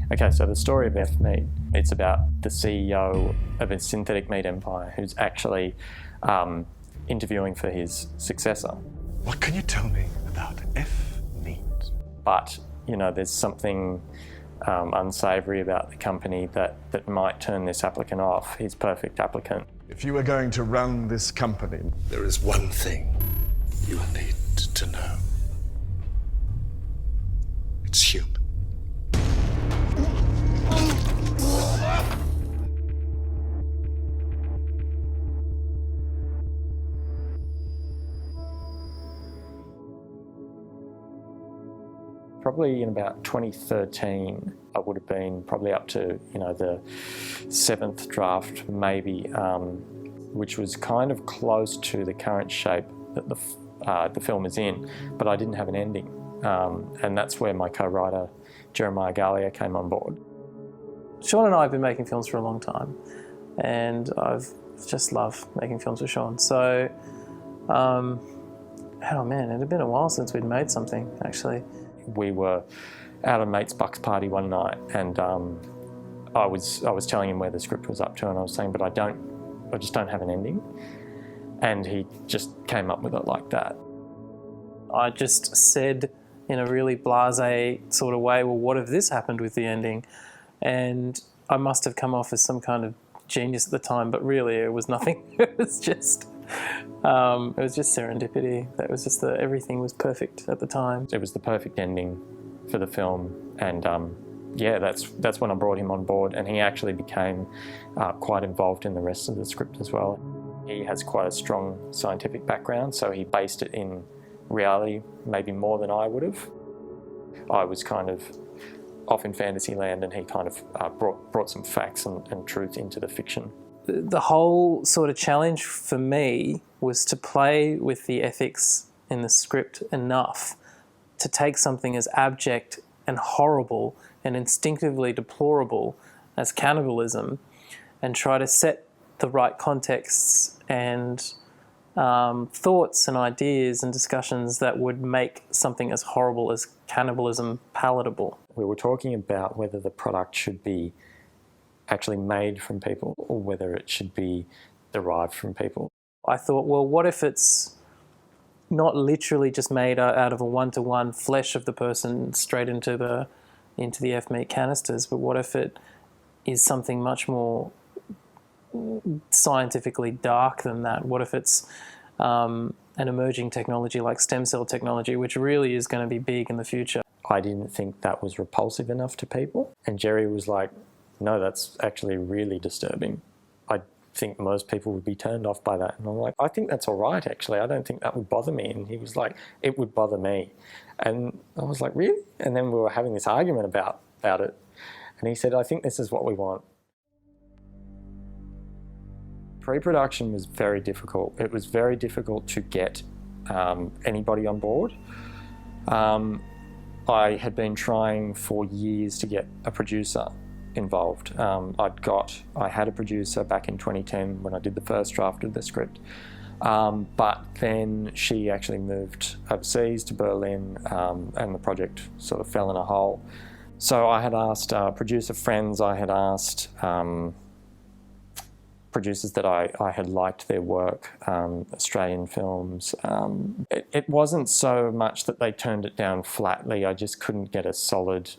Okay, so the story of F-Meat, it's about the CEO of a synthetic meat empire who's actually interviewing for his successor. What can you tell me about F-Meat? But, there's something unsavoury about the company that might turn this applicant off, his perfect applicant. If you were going to run this company, there is one thing you will need to know. It's human. Probably in about 2013, I would have been probably up to, the 7th draft maybe, which was kind of close to the current shape that the film is in, but I didn't have an ending. And that's where my co-writer, Jeremiah Gallia, came on board. Sean and I have been making films for a long time, and I've just loved making films with Sean. So, oh man, it had been a while since we'd made something, actually. We were at a mate's bucks party one night, and I was telling him where the script was up to, and I was saying, but I just don't have an ending. And he just came up with it like that. I just said in a really blasé sort of way, well, what if this happened with the ending? And I must have come off as some kind of genius at the time, but really it was nothing. It was just serendipity. That was just everything was perfect at the time. It was the perfect ending for the film, and that's when I brought him on board, and he actually became quite involved in the rest of the script as well. He has quite a strong scientific background, so he based it in reality maybe more than I would have. I was kind of off in fantasy land, and he kind of brought some facts and truth into the fiction. The whole sort of challenge for me was to play with the ethics in the script enough to take something as abject and horrible and instinctively deplorable as cannibalism and try to set the right contexts and thoughts and ideas and discussions that would make something as horrible as cannibalism palatable. We were talking about whether the product should be actually made from people or whether it should be derived from people. I thought, well, what if it's not literally just made out of a one-to-one flesh of the person straight into the F-Meat canisters, but what if it is something much more scientifically dark than that? What if it's an emerging technology like stem cell technology, which really is going to be big in the future? I didn't think that was repulsive enough to people, and Jerry was like, no, that's actually really disturbing. I think most people would be turned off by that. And I'm like, I think that's all right, actually. I don't think that would bother me. And he was like, it would bother me. And I was like, really? And then we were having this argument about it. And he said, I think this is what we want. Pre-production was very difficult. It was very difficult to get anybody on board. I had been trying for years to get a producer involved. I had a producer back in 2010 when I did the first draft of the script, but then she actually moved overseas to Berlin, and the project sort of fell in a hole. So I had asked producer friends, I had asked producers that I had liked their work, Australian films. It wasn't so much that they turned it down flatly, I just couldn't get a solid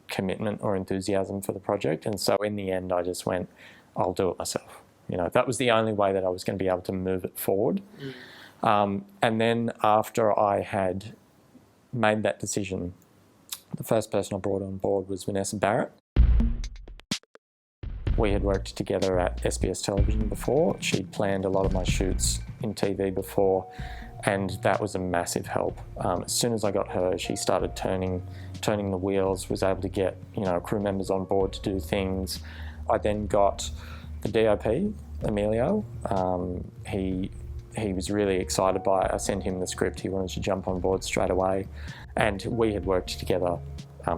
commitment or enthusiasm for the project. And so in the end, I just went, I'll do it myself. That was the only way that I was going to be able to move it forward. And then after I had made that decision, the first person I brought on board was Vanessa Barrett. We had worked together at SBS Television before. She'd planned a lot of my shoots in TV before, and that was a massive help. As soon as I got her, she started turning the wheels, was able to get crew members on board to do things. I then got the DOP, Emilio. He was really excited by it. I sent him the script. He wanted to jump on board straight away, and we had worked together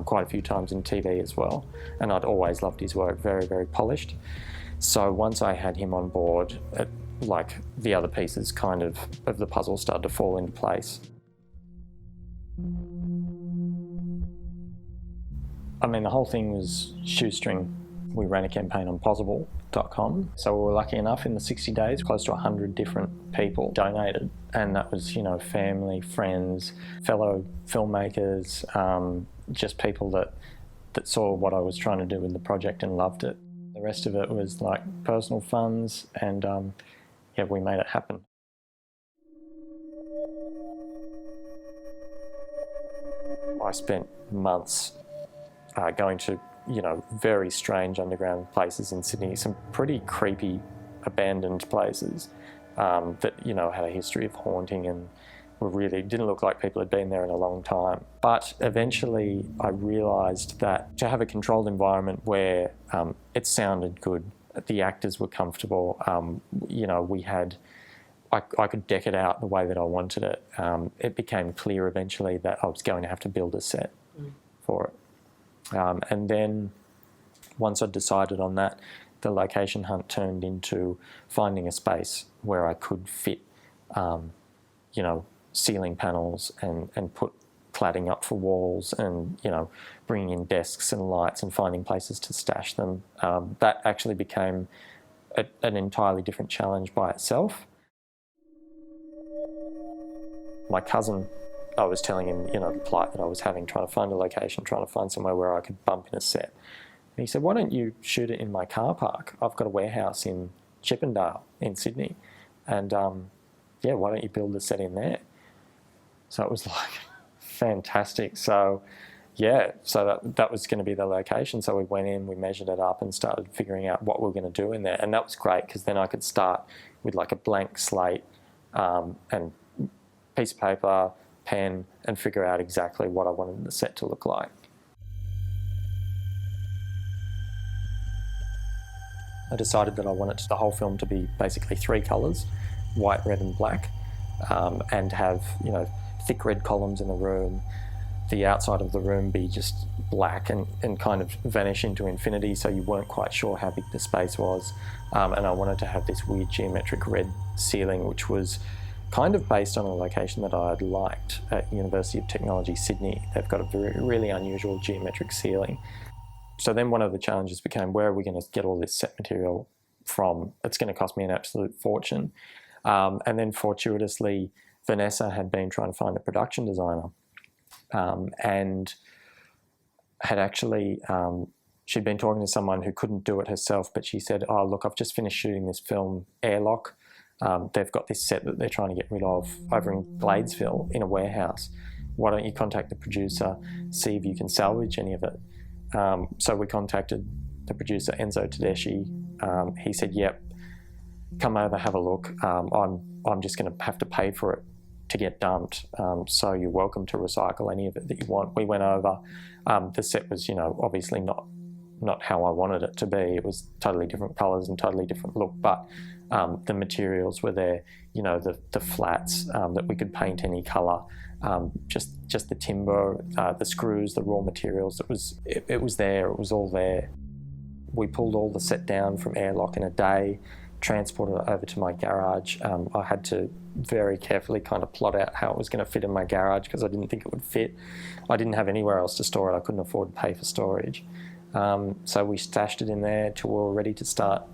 quite a few times in TV as well, and I'd always loved his work, very, very polished. So once I had him on board, the other pieces kind of the puzzle started to fall into place. I mean, the whole thing was shoestring. We ran a campaign on Possible.com. So we were lucky enough in the 60 days, close to 100 different people donated. And that was, you know, family, friends, fellow filmmakers, just people that saw what I was trying to do with the project and loved it. The rest of it was like personal funds and yeah, we made it happen. I spent months going to, you know, very strange underground places in Sydney, some pretty creepy abandoned places that, you know, had a history of haunting and were really, didn't look like people had been there in a long time. But eventually I realised that to have a controlled environment where it sounded good, the actors were comfortable, you know, we had, I could deck it out the way that I wanted it. It became clear eventually that I was going to have to build a set for it. And then once I'd decided on that, the location hunt turned into finding a space where I could fit, you know, ceiling panels and put cladding up for walls and, you know, bringing in desks and lights and finding places to stash them. That actually became an entirely different challenge by itself. My cousin, I was telling him, you know, the plight that I was having, trying to find a location, trying to find somewhere where I could bump in a set. And he said, why don't you shoot it in my car park? I've got a warehouse in Chippendale in Sydney. And yeah, why don't you build the set in there? So it was like fantastic. So yeah, so that was going to be the location. So we went in, we measured it up and started figuring out what we were going to do in there. And that was great because then I could start with like a blank slate and piece of paper, pen, and figure out exactly what I wanted the set to look like. I decided that I wanted the whole film to be basically 3 colours, white, red and black, and have, you know, thick red columns in the room, the outside of the room be just black and kind of vanish into infinity so you weren't quite sure how big the space was. And I wanted to have this weird geometric red ceiling, which was kind of based on a location that I had liked at University of Technology, Sydney. They've got a really unusual geometric ceiling. So then one of the challenges became, where are we going to get all this set material from? It's going to cost me an absolute fortune. And then fortuitously, Vanessa had been trying to find a production designer and had actually, she'd been talking to someone who couldn't do it herself, but she said, oh, look, I've just finished shooting this film, Airlock. They've got this set that they're trying to get rid of over in Bladesville in a warehouse. Why don't you contact the producer, see if you can salvage any of it? So we contacted the producer, Enzo Tedeschi. He said, yep, come over, have a look. I'm just going to have to pay for it to get dumped. So you're welcome to recycle any of it that you want. We went over. The set was, you know, obviously not how I wanted it to be. It was totally different colours and totally different look, but the materials were there, you know, the flats that we could paint any colour, just the timber, the screws, the raw materials. It was there, it was all there. We pulled all the set down from Airlock in a day, transported it over to my garage. I had to very carefully kind of plot out how it was going to fit in my garage because I didn't think it would fit. I didn't have anywhere else to store it. I couldn't afford to pay for storage. So we stashed it in there till we were ready to start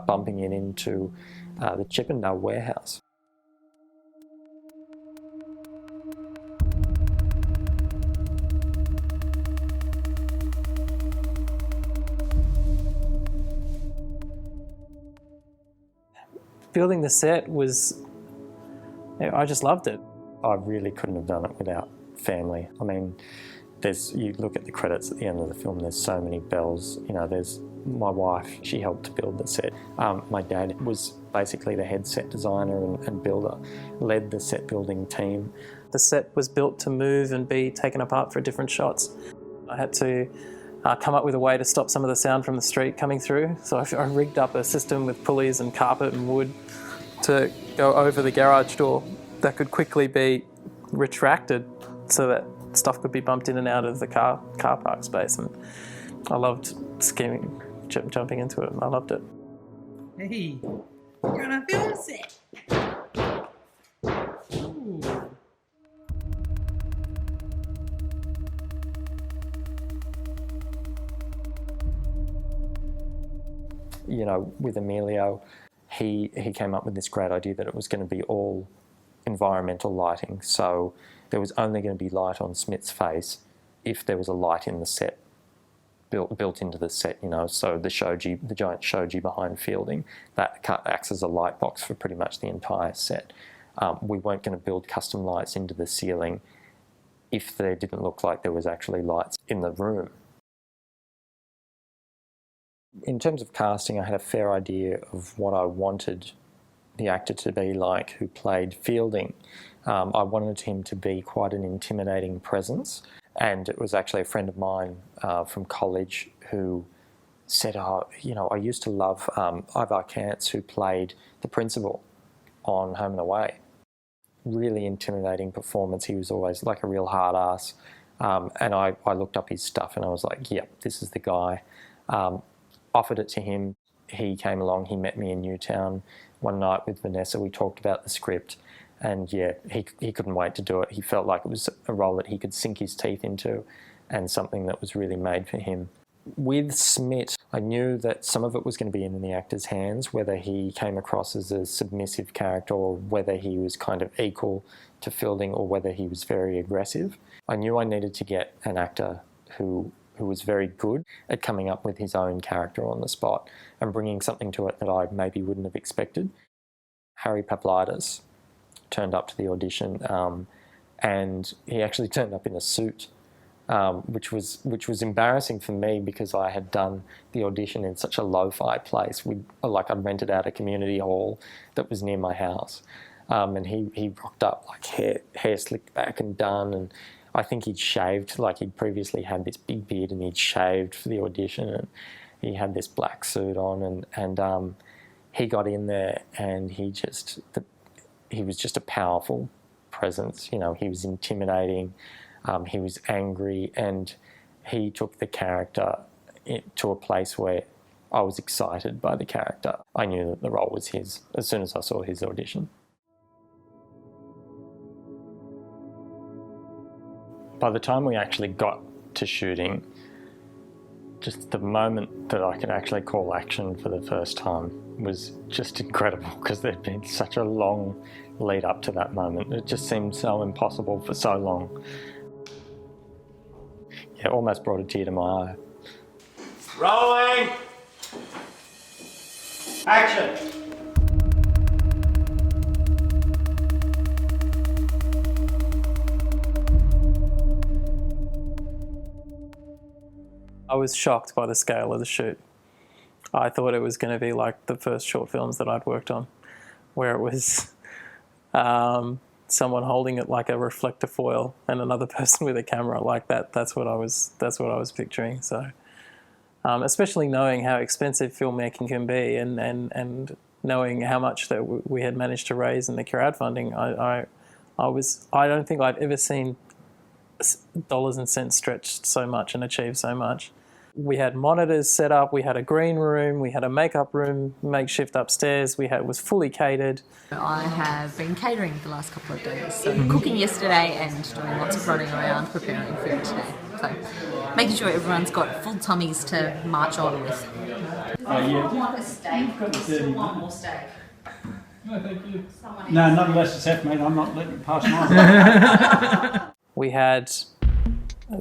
bumping it into the Chippendale warehouse. Building the set was, I just loved it. I really couldn't have done it without family. I mean, you look at the credits at the end of the film, there's so many bells. You know, there's my wife, she helped to build the set. My dad was basically the head set designer and builder, led the set building team. The set was built to move and be taken apart for different shots. I had to come up with a way to stop some of the sound from the street coming through. So I rigged up a system with pulleys and carpet and wood to go over the garage door that could quickly be retracted so that stuff could be bumped in and out of the car park space. And I loved skimming, jumping into it. I loved it. Hey, you're on a film set. Ooh. with Emilio, he came up with this great idea that it was going to be all environmental lighting. So there was only going to be light on Smith's face if there was a light in the set, built into the set, so the giant shoji behind Fielding, that acts as a light box for pretty much the entire set. We weren't going to build custom lights into the ceiling if there didn't look like there was actually lights in the room. In terms of casting, I had a fair idea of what I wanted the actor to be like who played Fielding. I wanted him to be quite an intimidating presence, and it was actually a friend of mine from college who said, I used to love Ivar Kantz, who played the principal on Home and Away. Really intimidating performance. He was always like a real hard ass. And I looked up his stuff and I was like, yep, this is the guy. Offered it to him. He came along, he met me in Newtown one night with Vanessa. We talked about the script, and yeah, he couldn't wait to do it. He felt like it was a role that he could sink his teeth into and something that was really made for him. With Smith, I knew that some of it was going to be in the actor's hands, whether he came across as a submissive character or whether he was kind of equal to Fielding or whether he was very aggressive. I knew I needed to get an actor who was very good at coming up with his own character on the spot and bringing something to it that I maybe wouldn't have expected. Harry Pavlidis turned up to the audition, and he actually turned up in a suit, which was embarrassing for me because I had done the audition in such a lo-fi place. I'd rented out a community hall that was near my house, and he rocked up like hair slicked back and done, and I think he'd shaved, like he'd previously had this big beard and he'd shaved for the audition, and he had this black suit on, and he got in there and he was just a powerful presence. He was intimidating, he was angry, and he took the character to a place where I was excited by the character. I knew that the role was his as soon as I saw his audition. By the time we actually got to shooting, just the moment that I could actually call action for the first time was just incredible, because there'd been such a long lead up to that moment. It just seemed so impossible for so long. Yeah, it almost brought a tear to my eye. Rolling! Action! I was shocked by the scale of the shoot. I thought it was going to be like the first short films that I'd worked on, where it was someone holding it like a reflector foil and another person with a camera like that. That's what I was picturing. So, especially knowing how expensive filmmaking can be, and knowing how much that we had managed to raise in the crowdfunding, I don't think I've ever seen dollars and cents stretched so much and achieved so much. We had monitors set up, we had a green room, we had a makeup room, makeshift upstairs, it was fully catered. I have been catering the last couple of days, so cooking yesterday and doing lots of running around preparing food today. So making sure everyone's got full tummies to march on with. Want a steak? Still want more steak? No, thank you. No, not unless it's F, mate. I'm not letting it pass mine. We had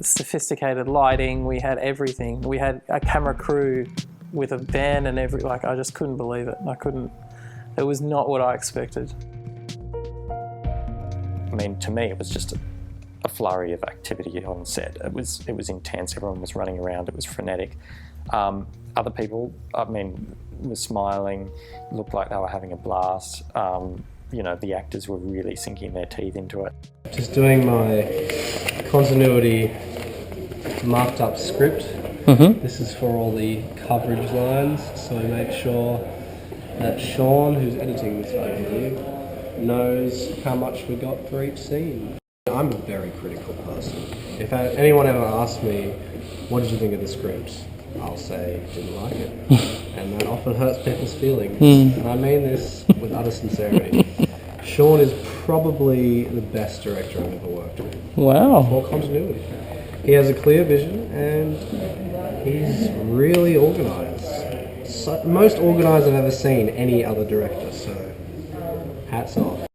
sophisticated lighting, we had everything. We had a camera crew with a van and I just couldn't believe it. It was not what I expected. I mean, to me, it was just a flurry of activity on set. It was intense, everyone was running around, it was frenetic. Other people, were smiling, looked like they were having a blast. The actors were really sinking their teeth into it. Just doing my continuity marked up script. This is for all the coverage lines, so I made sure that Sean, who's editing this over here, knows how much we got for each scene. I'm a very critical person. If anyone ever asks me, what did you think of the script? I'll say, didn't like it. And that often hurts people's feelings. And I mean this with utter sincerity. Sean is probably the best director I've ever worked with. Wow. For continuity. He has a clear vision and he's really organised. most organised I've ever seen any other director, so hats off.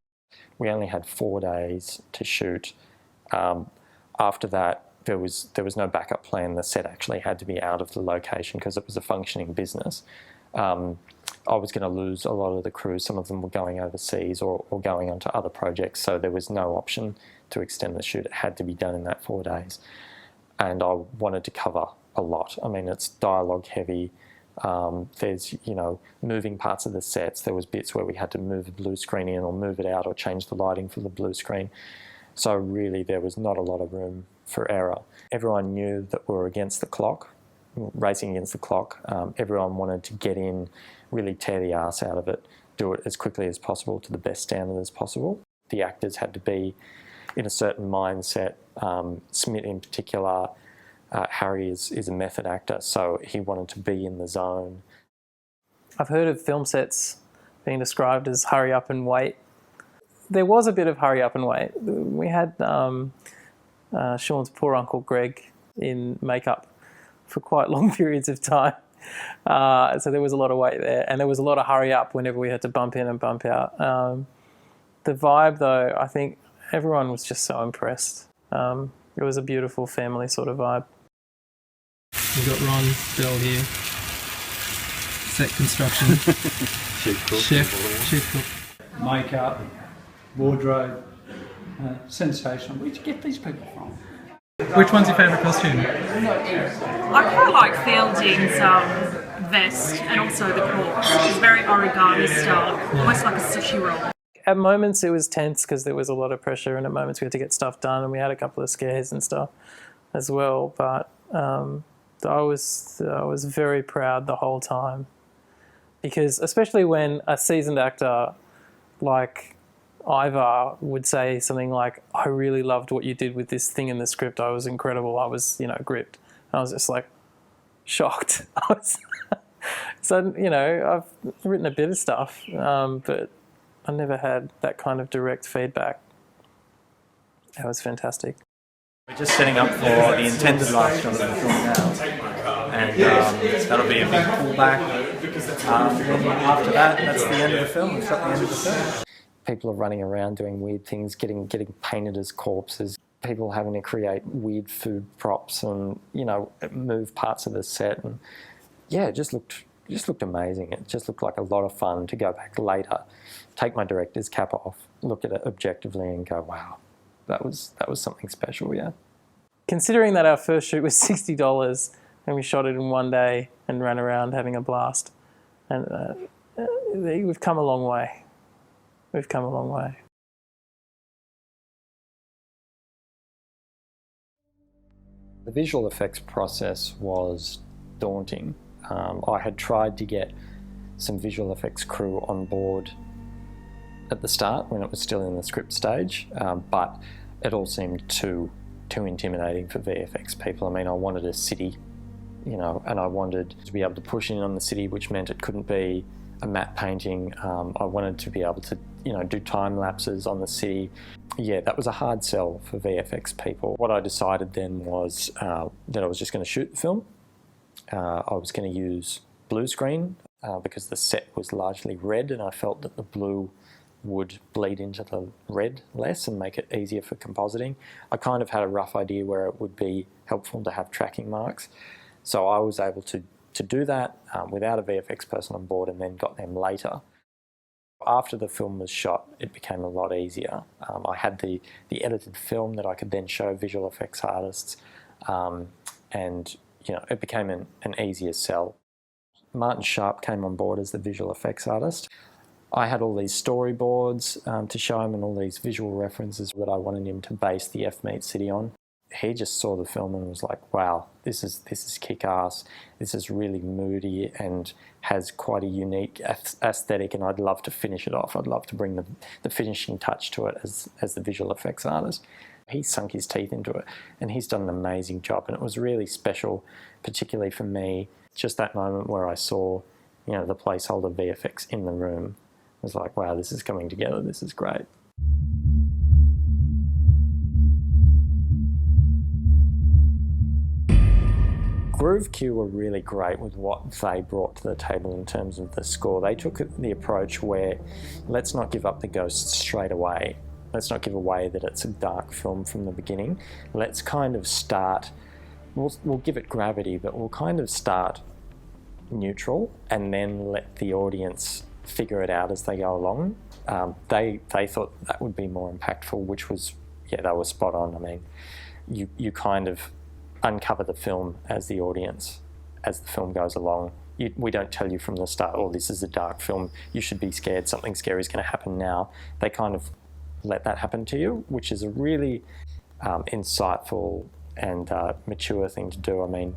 We only had 4 days to shoot. After that, there was no backup plan. The set actually had to be out of the location because it was a functioning business. I was going to lose a lot of the crew. Some of them were going overseas or going on to other projects, so there was no option to extend the shoot. It had to be done in that 4 days. And I wanted to cover a lot. I mean, it's dialogue heavy. There's, moving parts of the sets. There was bits where we had to move the blue screen in or move it out or change the lighting for the blue screen. So really there was not a lot of room for error. Everyone knew that we were against the clock, racing against the clock. Everyone wanted to get in, really tear the arse out of it, do it as quickly as possible to the best standard as possible. The actors had to be in a certain mindset. Smith in particular, Harry is a method actor, so he wanted to be in the zone. I've heard of film sets being described as hurry up and wait. There was a bit of hurry up and wait. We had Sean's poor uncle Greg in makeup for quite long periods of time. So there was a lot of wait there, and there was a lot of hurry up whenever we had to bump in and bump out. The vibe, though, I think everyone was just so impressed. It was a beautiful family sort of vibe. We've got Ron Bell here. Set construction. Chef cook. Makeup, wardrobe, sensational. Where'd you get these people from? Which one's your favourite costume? I quite like Fielding's vest and also the corpse. It's very origami style, almost like a sushi roll. At moments it was tense because there was a lot of pressure, and at moments we had to get stuff done, and we had a couple of scares and stuff as well. But I was very proud the whole time, because especially when a seasoned actor like Ivar would say something like, "I really loved what you did with this thing in the script. I was incredible. I was, gripped." I was just like shocked. So I've written a bit of stuff, but I never had that kind of direct feedback. That was fantastic. We're just setting up for the intended last shot of the film now, and that'll be a big pullback. After that, that's the end of the film. We've shot the end of the film. People are running around doing weird things, getting painted as corpses. People having to create weird food props and move parts of the set, and yeah, it just looked amazing. It just looked like a lot of fun to go back later, take my director's cap off, look at it objectively, and go, wow, that was something special. Yeah. Considering that our first shoot was $60 and we shot it in 1 day and ran around having a blast, and we've come a long way. We've come a long way. The visual effects process was daunting. I had tried to get some visual effects crew on board at the start when it was still in the script stage, but it all seemed too intimidating for VFX people. I mean, I wanted a city, and I wanted to be able to push in on the city, which meant it couldn't be a matte painting. I wanted to be able to, do time lapses on the city. Yeah, that was a hard sell for VFX people. What I decided then was that I was just going to shoot the film. I was going to use blue screen because the set was largely red, and I felt that the blue would bleed into the red less and make it easier for compositing. I kind of had a rough idea where it would be helpful to have tracking marks. So I was able to do that without a VFX person on board, and then got them later. After the film was shot, it became a lot easier. I had the edited film that I could then show visual effects artists, and it became an easier sell. Martin Sharp came on board as the visual effects artist. I had all these storyboards to show him and all these visual references that I wanted him to base the F-Meat City on. He just saw the film and was like, wow, this is kick-ass. This is really moody and has quite a unique aesthetic, and I'd love to finish it off. I'd love to bring the finishing touch to it as the visual effects artist. He sunk his teeth into it, and he's done an amazing job, and it was really special, particularly for me. Just that moment where I saw, the placeholder VFX in the room, I was like, wow, this is coming together. This is great. Groove Q were really great with what they brought to the table in terms of the score. They took the approach where let's not give up the ghosts straight away. Let's not give away that it's a dark film from the beginning. Let's kind of start, we'll give it gravity, but we'll kind of start neutral and then let the audience figure it out as they go along. They thought that would be more impactful, which was, yeah, they were spot on. I mean, you kind of uncover the film as the audience, as the film goes along. We don't tell you from the start, oh, this is a dark film, you should be scared, something scary is going to happen now. They kind of let that happen to you, which is a really insightful and mature thing to do. I mean,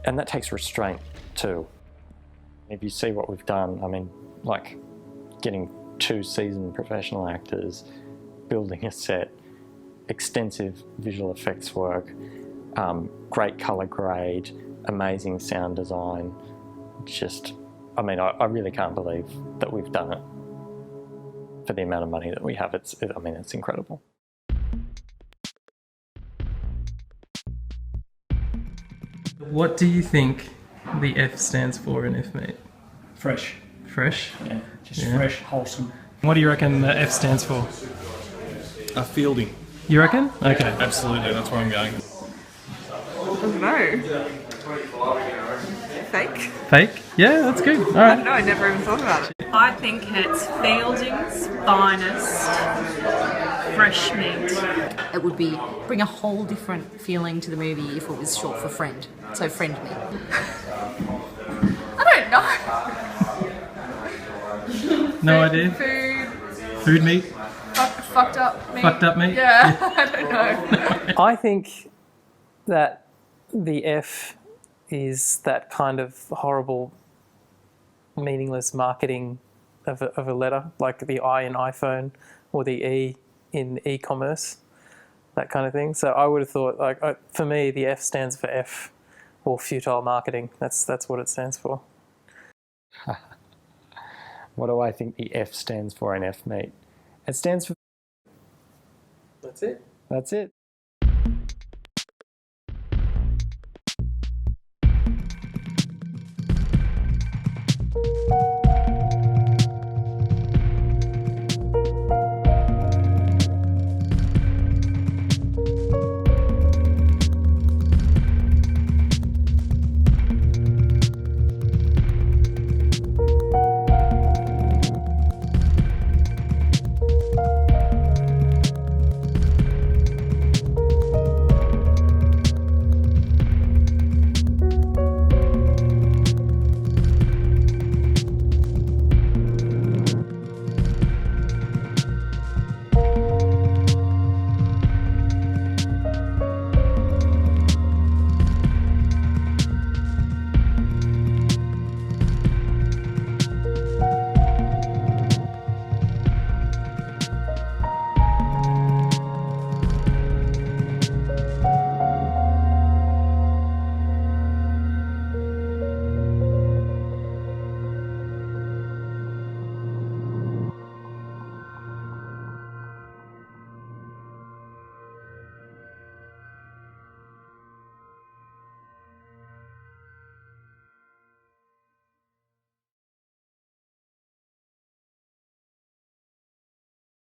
and that takes restraint too. If you see what we've done, I mean, like getting 2 seasoned professional actors, building a set, extensive visual effects work, great colour grade, amazing sound design. Just, I mean, I really can't believe that we've done it for the amount of money that we have. I mean, it's incredible. What do you think the F stands for in F, mate? Fresh. Fresh? Yeah, just fresh, wholesome. What do you reckon the F stands for? Fielding. You reckon? Okay. Absolutely, that's where I'm going. No. Fake? Fake? Yeah, that's good. All I right. don't know, I never even thought about it. I think it's Fielding's finest fresh meat. It would be bring a whole different feeling to the movie if it was short for friend. So friend me. I don't know. No idea. Food meat? Fucked up meat. Fucked up meat? Yeah, I don't know. I think that the F is that kind of horrible, meaningless marketing of a letter, like the I in iPhone or the E in e-commerce, that kind of thing. So I would have thought, like, for me, the F stands for F, or futile marketing. That's what it stands for. What do I think the F stands for in F, mate? It stands for... That's it. That's it.